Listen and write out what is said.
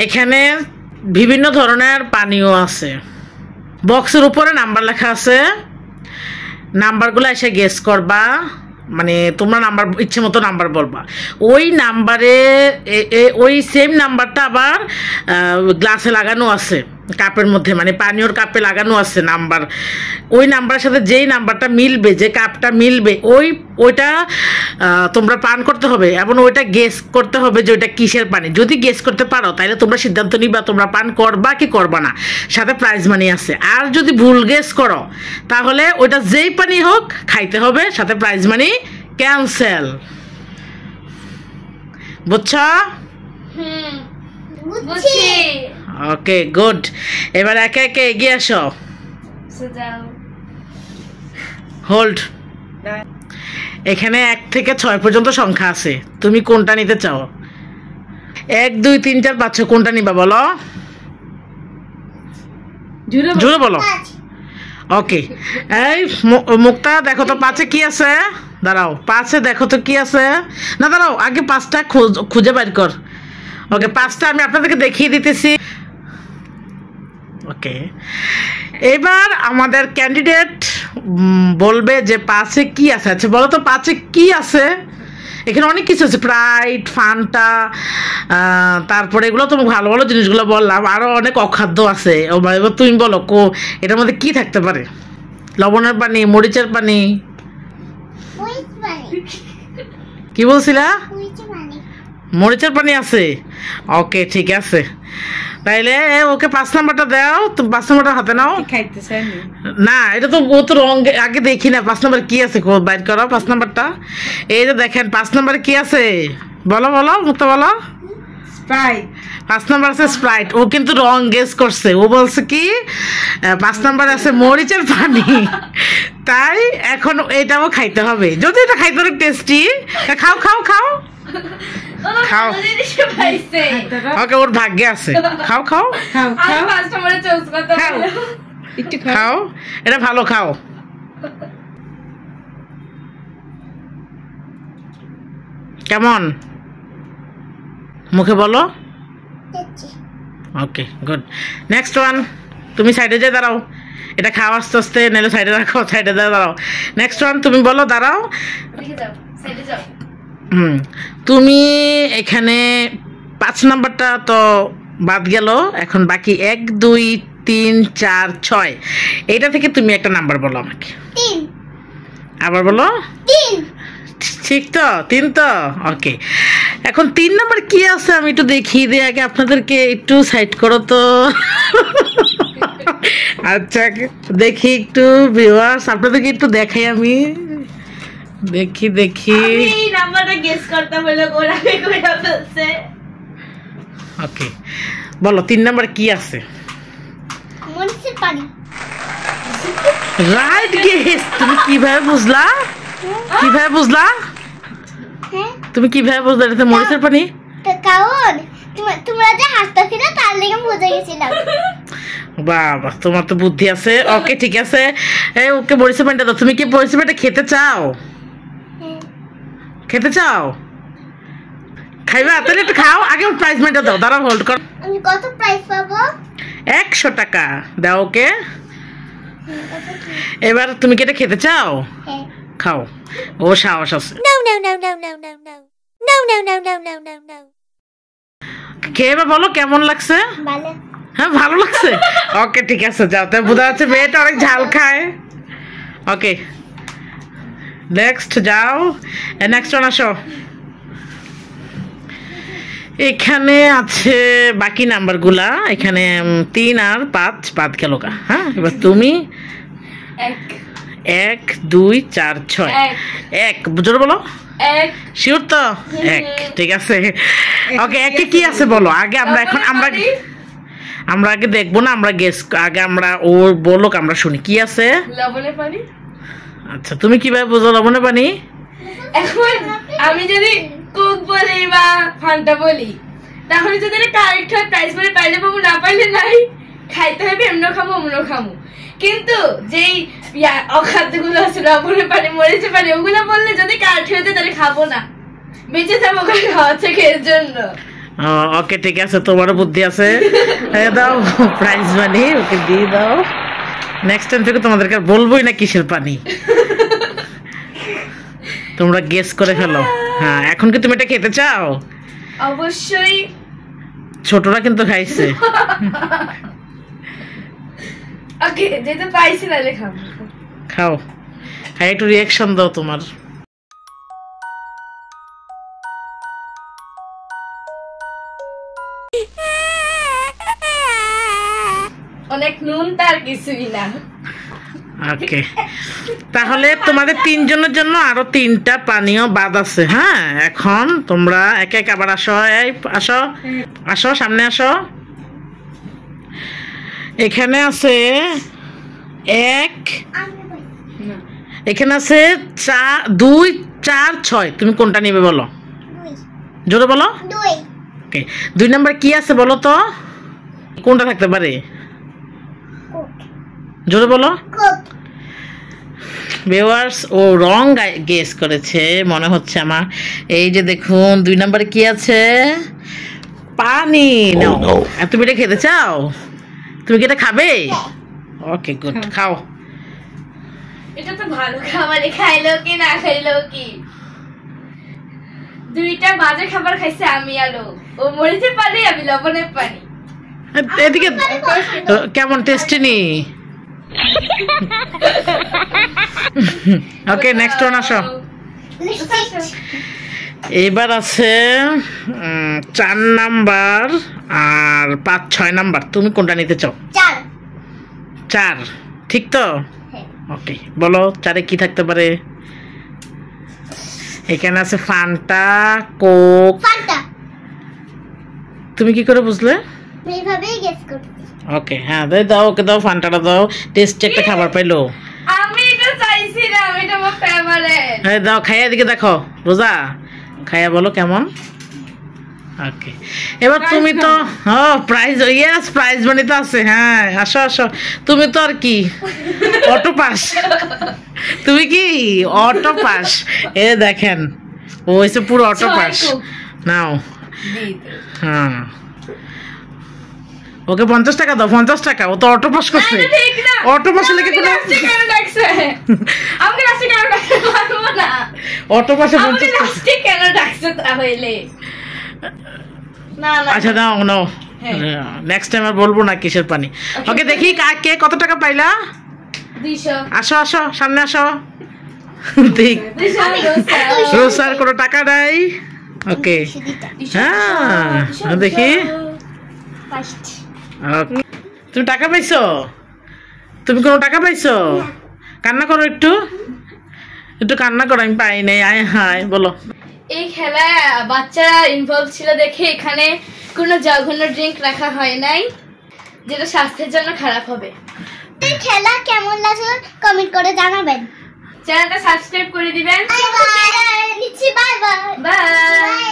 এখানে বিভিন্ন ধরনের পানীয় আছে। বক্সের উপরে নাম্বার লেখা আছে, নাম্বারগুলো এসে গেস করবা, মানে তোমরা নাম্বার ইচ্ছে মতো নাম্বার বলবা। ওই নাম্বারে ওই সেম নাম্বারটা আবার গ্লাসে লাগানো আছে, কাপের মধ্যে, মানে পানীয়র কাপে লাগানো আছে নাম্বার। ওই নাম্বারের সাথে যেই নাম্বারটা মিলবে, যে কাপটা মিলবে, ওইটা তোমরা পান করতে হবে এবং ওইটা গেস করতে হবে যে ওইটা কিসের পানি। যদি গেস করতে পারো তাহলে তোমরা সিদ্ধান্ত নিবা তোমরা পান করবা কি করবা না, সাথে প্রাইজ মানি আছে। আর যদি ভুল গেস করো তাহলে ওইটা যেই পানি হোক খাইতে হবে, সাথে প্রাইজ মানি ক্যান্সেল। বুঝছো? ওকে, গুড। এবার একে একে এগিয়ে আসো। হোল্ড। এখানে 1 থেকে 6 পর্যন্ত সংখ্যা আছে, তুমি কোনটা নিতে চাও? 1 2 3 4 5 6 কোনটা নিবা বলো? জোরে বলো। ওকে, এই মুক্তা দেখো তো 5-এ কি আছে। দাঁড়াও, 5-এ দেখো তো কি আছে। না দাঁড়াও, আগে 5টা খুঁজে বের কর। ওকে, 5টা আমি আপনাদেরকে দেখিয়ে দিতেছি। ওকে, এবার আমাদের ক্যান্ডিডেট বলবে যে 5-এ কি আছে। আচ্ছা বলো তো 5-এ কি আছে? এখানে অনেক কিছু আছে, স্প্রাইট, ফান্টা, তারপরে এগুলো তো ভালো ভালো জিনিসগুলো বললাম, আরও অনেক অখাদ্য আছে। এবার তুমি বলো এটার মধ্যে কি থাকতে পারে? লবণের পানি, মরিচের পানি, কি বলছিলা? মরিচের পানি আছে। ওকে, ঠিক আছে, তাইলে ওকে 5 নাম্বারটা দাও। তুমি 5 নাম্বারটা হাতে নাও। না, এটা তো ও তো রং আগে দেখি না। 5 নাম্বার কি আছে বাইর করো 5 নাম্বারটা। এই যে দেখেন 5 নাম্বারে কি আছে, বলো বলো, মুক্তা বলো। স্প্রাইট। 5 নাম্বার আছে স্প্রাইট। ও কিন্তু রং গেস করছে। ও বলছে কি 5 নাম্বার আছে মরিচের পানি। তাই এখন এটাও খাইতে হবে, যদি এটা খাইতে অনেক টেস্টি। খাও খাও খাও খাও। ওকে, ওর ভাগ্যে আছে। খাও খাও খাও, এটা ভালো, খাও। কেমন মুখে বলো? ওকে, গুড। নেক্সট ওয়ান, তুমি সাইডে যেয়ে দাঁড়াও। এটা খাও আস্তে আস্তে, নাহলে সাইডে রাখো, সাইডে দাঁড়াও। নেক্সট ওয়ান, তুমি বলো, দাঁড়াও। তুমি এখানে 5 নাম্বারটা তো বাদ গেল, এখন বাকি 1 2 3 4 6। এইটা থেকে তুমি একটা নাম্বার বলো আমাকে। 3। আবার বলো। 3। ঠিক তো? 3 তো? ওকে, এখন 3 নাম্বার কি আছে আমি একটু দেখিয়ে দিই আগে আপনাদেরকে। একটু সাইড করো তো। আচ্ছা, দেখি একটু ভিউয়ার্স, আপনাদেরকে একটু দেখাই আমি। দেখি এই নাম্বারটা গেস করতে হলো, ওরা কইরা ফেলছে। ওকে, বলো 3 নাম্বার কি আছে? মরিচের পানি। Right guess. তুমি কিভাবে বুঝলা? কিভাবে বুঝলা? হ্যাঁ, তুমি কিভাবে বুঝলা এটা মরিচের পানি? কারণ তোমরা যে হাসতাছিল তার লাগি বুঝে গেছিলাম। বাবা, তোমার তো বুদ্ধি আছে। ওকে, ঠিক আছে। এই ওকে, মরিচের পানিটা দাও। তুমি কি মরিচের পানিটা খেতে চাও? খেতে চাও? খাইবা? তাহলে একটু খাও, আগে প্রাইজ মানিটা দাও। দাঁড়াও, হোল্ড কর। আমি কত প্রাইজ পাবো? 100 টাকা দাও ওকে। এবার তুমি কি এটা খেতে চাও? হ্যাঁ, খাও। ও সাহস আছে। No no no no no no no no no no no no no no. খেয়ে বলো কেমন লাগছে? ভালো। হ্যাঁ, ভালো লাগছে। ওকে, ঠিক আছে, যাও। তাই বোঝা যাচ্ছে মেয়েটা অনেক ঝাল খায়। ওকে, নেক্সট যাও। নেক্সট ওয়ান আসো। এখানে আছে বাকি নাম্বারগুলা। এখানে 3 আর 5 বাদ গেল। হ্যাঁ, এবার তুমি 1 2 4 6। 1 জোরে বলো। 1 শিওর তো? 1, ঠিক আছে। ওকে, 1-এ কি আছে বলো আগে। আমরা আগে দেখবো না, আমরা গেস আগে। আমরা ও বলুক, আমরা শুনি কি আছে। লবণের পানি। আচ্ছা, তুমি কিভাবে বুঝো লবণের পানি? এখন আমি যদি কোক বলি বা ফান্টা বলি, তাহলে যদি এটা কারেক্ট হয় প্রাইস মানে পাইলে পাবো, না পাইলে নাই। খাইতে হবে, এমনও খামো অমনও খামো। কিন্তু যেই অখাদ্যগুলো আছে, লবণের পানি, মরিচের পানি, ওগুলো বললে যদি কারেক্ট হয়ে যায় তাহলে খাবো না, বেঁচে যাবো খাওয়া থেকে। এর জন্য ওকে ঠিক আছে, তোমারও বুদ্ধি আছে। দাও প্রাইজ মানি, ওকে দিয়ে দাও। নেক্সট টাইম থেকে তোমাদেরকে আর বলবোই না কিসের পানি, তোমরা গেস করে ফেলো। হ্যাঁ, এখন কি তুমি এটা খেতে চাও? অবশ্যই। ছোটরা কিন্তু খাইছে। ওকে, যেটা পাইছি তাহলে খাবো। খাও, খাই একটু রিয়াকশন দাও তোমার। অনেক নুন, তার কিছুই না। ওকে, তাহলে তোমাদের তিনজনের জন্য আরো 3টা পানীয় বাদ আছে। হ্যাঁ, এখন তোমরা এক এক আবার আসো। এই আসো, আসো সামনে আসো। এখানে আছে 1, এখানে আছে 4, 2, 4, 6। তুমি কোনটা নিবে বলো, জোরে বলো। ওকে, 2 নাম্বার কি আছে বলো তো, কোনটা থাকতে পারে? জোরে বলো। ভিউয়ার্স, ও রং গেস করেছে মনে হচ্ছে আমার। এই যে দেখুন 2 নাম্বারে কি আছে, পানি। নাও, তুমি এটা খেতে চাও? তুমি কি এটা খাবে? ওকে গুড, খাও। এটা তো ভালো খাবার, খাইলো কি না খাইলো কি, 2টা বাজে খাবার খাইছে আমি আর ও মরিচের পানি, আমি লবণের পানি। এদিকে কেমন টেস্টি নি? ওকে, নেক্সট ওয়ান আসো। এবার আছে 4 নাম্বার আর 5, 6 নাম্বার। তুমি কোনটা নিতে চাও? 4, ঠিক তো? ওকে, বলো 4-এ কি থাকতে পারে? এখানে আছে ফান্টা, কোক। তুমি কি করে বুঝলে? ওকে, হ্যাঁ দাও, ওকে দাও, ফান্টাটা দাও। টেস্টি একটা খাবার পাইলো। আমি এটা চাইছি না, এটা আমার ফেভারিট। এই দাও, খাইয়া এদিকে দেখো। রোজা, খাইয়া বলো কেমন। ওকে, এবার তুমি তো প্রাইজ, ইয়েস প্রাইজ মানি তো আছে। হ্যাঁ, আসো আসো। তুমি তো আর কি অটো পাস, তুমি কি অটো পাস। এ দেখেন, ও হয়েছে পুরো অটো পাস। নাও, হ্যাঁ ওকে 50 টাকা দাও। 50 টাকা, ও তো অটো পাস করছে। অটো পাস লেগে কোনো আমাকে লাস্টে কেন ডাকছে পারবো না। অটো পাসে 50 আমাকে টাকা লাস্টে কেন ডাকছে তাহলে? না না, আচ্ছা নাও নাও, নেক্সট টাইম আর বলবো না কিসের পানি। ওকে, দেখি কে কত টাকা পাইলা। 200। আসো আসো, সামনে আসো। দেখ, রোসার কোনো টাকা নাই। ওকে, হ্যাঁ দেখি। তুমি টাকা পাইছো? তুমি কোনো টাকা পাইছো? কান্না করো, একটু একটু কান্না করো। আমি পাই নাই। আয় হায়, বলো। এই খেলায় বাচ্চারা ইনভলভ ছিল দেখে এখানে কোনো জঘন্য ড্রিঙ্ক রাখা হয় নাই, যেটা স্বাস্থ্যের জন্য খারাপ হবে। এই খেলা কেমন লাগলো কমেন্ট করে জানাবেন। চ্যানেলটা সাবস্ক্রাইব করে দিবেন। Bye bye. বাই।